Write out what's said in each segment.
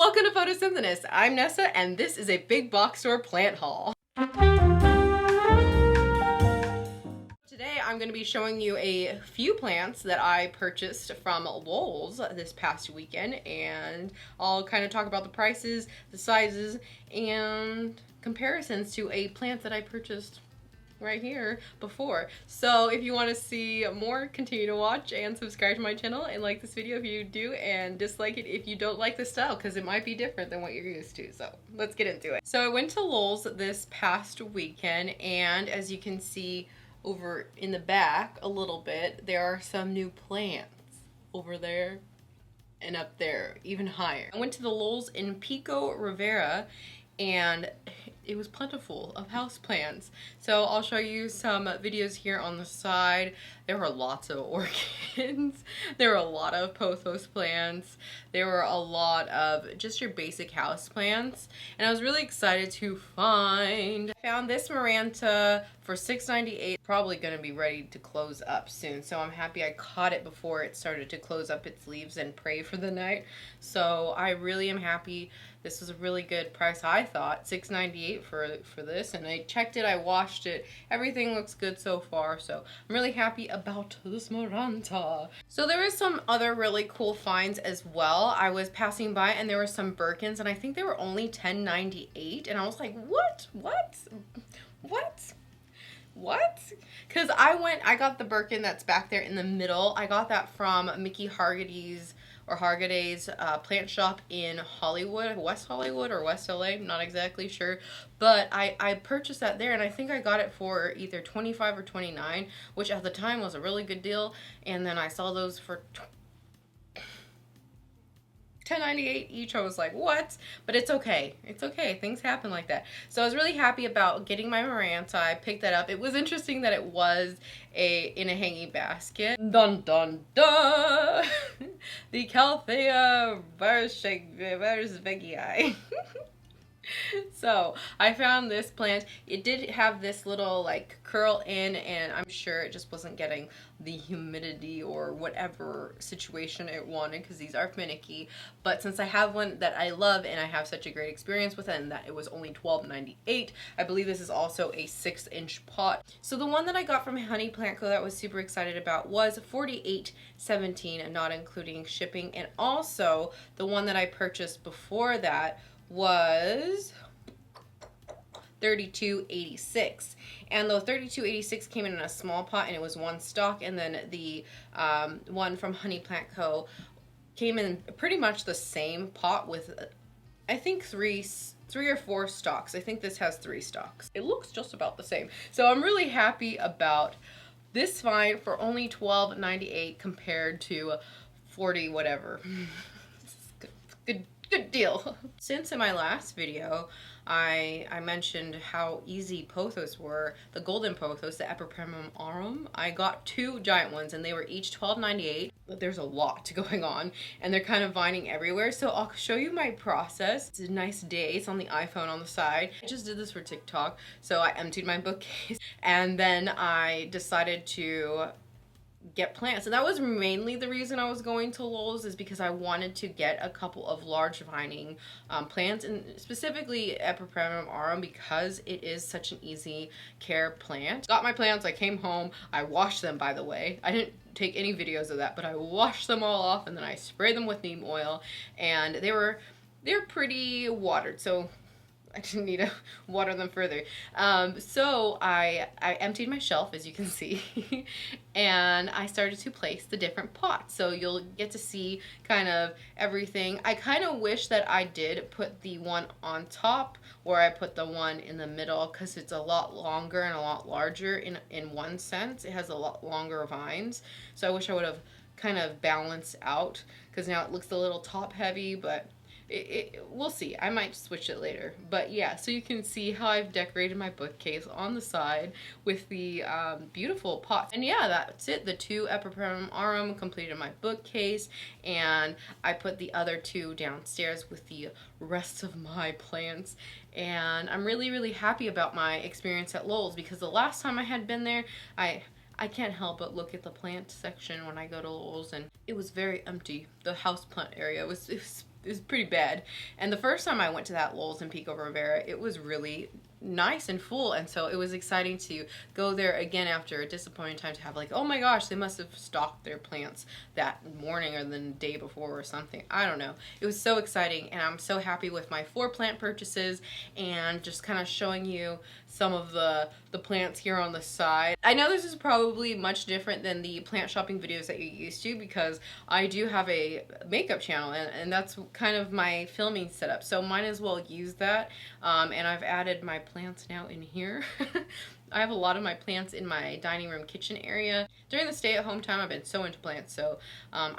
Welcome to Photosynthesis. I'm Nessa and this is a big box store plant haul. Today I'm going to be showing you a few plants that I purchased from Lowe's this past weekend, and I'll kind of talk about the prices, the sizes, and comparisons to a plant that I purchased right here before. So if you want to see more, continue to watch and subscribe to my channel and like this video if you do, and dislike it if you don't like the style, because it might be different than what you're used to. So let's get into it. So I went to Lowe's this past weekend, and as you can see over in the back a little bit, there are some new plants over there and up there, even higher. I went to the Lowe's in Pico, Rivera, and it was plentiful of houseplants. So I'll show you some videos here on the side. There were lots of orchids. There were a lot of pothos plants. There were a lot of just your basic houseplants. And I was really excited to I found this Maranta for $6.98. Probably gonna be ready to close up soon. So I'm happy I caught it before it started to close up its leaves and pray for the night. So I really am happy. This was a really good price, I thought. $6.98 for this, and I checked it, I washed it, everything looks good so far, so I'm really happy about this Maranta. So there was some other really cool finds as well. I was passing by and there were some Birkins, and I think they were only $10.98, and I was like, what? Because I got the Birkin that's back there in the middle. I got that from Mickey Hargady's plant shop in Hollywood, West Hollywood or West LA, I'm not exactly sure, but I purchased that there, and I think I got it for either $25 or $29, which at the time was a really good deal, and then I saw those for $10.98 each. I was like, what? But it's okay. It's okay. Things happen like that. So I was really happy about getting my Maranta. I picked that up. It was interesting that it was in a hanging basket. Dun dun dun! The Calthea warscewiczii. So I found this plant. It did have this little like curl in, and I'm sure it just wasn't getting the humidity or whatever situation it wanted, because these are finicky. But since I have one that I love and I have such a great experience with it, and that it was only $12.98, I believe this is also a 6-inch pot. So the one that I got from Honey Plant Co. that I was super excited about was $48.17, not including shipping, and also the one that I purchased before that was $32.86, and the $32.86 came in a small pot and it was one stalk, and then the one from Honey Plant Co. came in pretty much the same pot with I think three or four stalks. I think this has 3 stalks. It looks just about the same. So I'm really happy about this find for only $12.98 compared to $40 whatever. Good deal. Since in my last video I mentioned how easy pothos were, the golden pothos, the Epipremnum aurum, I got 2 giant ones and they were each $12.98. There's a lot going on and they're kind of vining everywhere, so I'll show you my process. It's a nice day. It's on the iPhone on the side. I just did this for TikTok, so I emptied my bookcase and then I decided to get plants, and that was mainly the reason I was going to Lowe's, is because I wanted to get a couple of large vining plants, and specifically Epipremnum aurum, because it is such an easy care plant. Got my plants, I came home, I washed them, by the way. I didn't take any videos of that, but I washed them all off and then I sprayed them with neem oil, and they're pretty watered, so I didn't need to water them further. So I emptied my shelf, as you can see, and I started to place the different pots. So you'll get to see kind of everything. I kind of wish that I did put the one on top, or I put the one in the middle, because it's a lot longer and a lot larger in one sense. It has a lot longer vines. So I wish I would have kind of balanced out, because now it looks a little top heavy, but we'll see. I might switch it later. But yeah, so you can see how I've decorated my bookcase on the side with the beautiful pots. And yeah, that's it. The 2 Epipremnum aurum completed my bookcase, and I put the other 2 downstairs with the rest of my plants. And I'm really happy about my experience at Lowe's, because the last time I had been there, I can't help but look at the plant section when I go to Lowe's, and it was very empty. The houseplant area was was pretty bad. And the first time I went to that Lowe's in Pico, Rivera, it was really nice and full, and so it was exciting to go there again after a disappointing time, to have like, oh my gosh, they must have stocked their plants that morning or the day before or something. I don't know. It was so exciting, and I'm so happy with my 4 plant purchases, and just kind of showing you some of the plants here on the side. I know this is probably much different than the plant shopping videos that you're used to, because I do have a makeup channel, and that's kind of my filming setup, so might as well use that. And I've added my plants now in here. I have a lot of my plants in my dining room kitchen area. During the stay-at-home time, I've been so into plants, so I'm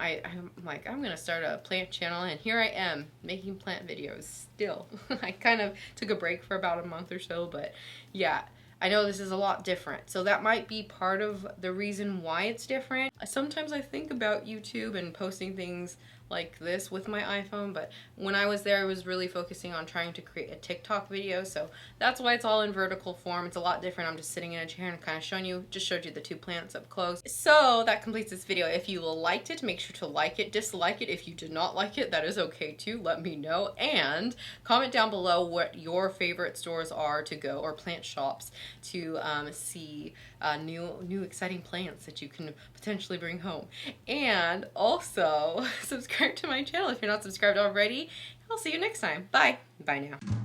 like, I'm gonna start a plant channel, and here I am making plant videos still. I kind of took a break for about a month or so, but yeah, I know this is a lot different, so that might be part of the reason why it's different. Sometimes I think about YouTube and posting things like this with my iPhone, but when I was there, I was really focusing on trying to create a TikTok video, so that's why it's all in vertical form. It's a lot different. I'm just sitting in a chair and kind of showing you, just showed you the 2 plants up close. So that completes this video. If you liked it, make sure to like it, dislike it. If you did not like it, that is okay too. Let me know, and comment down below what your favorite stores are to go, or plant shops to see new exciting plants that you can potentially bring home. And also subscribe to my channel if you're not subscribed already. I'll see you next time. Bye. Bye now.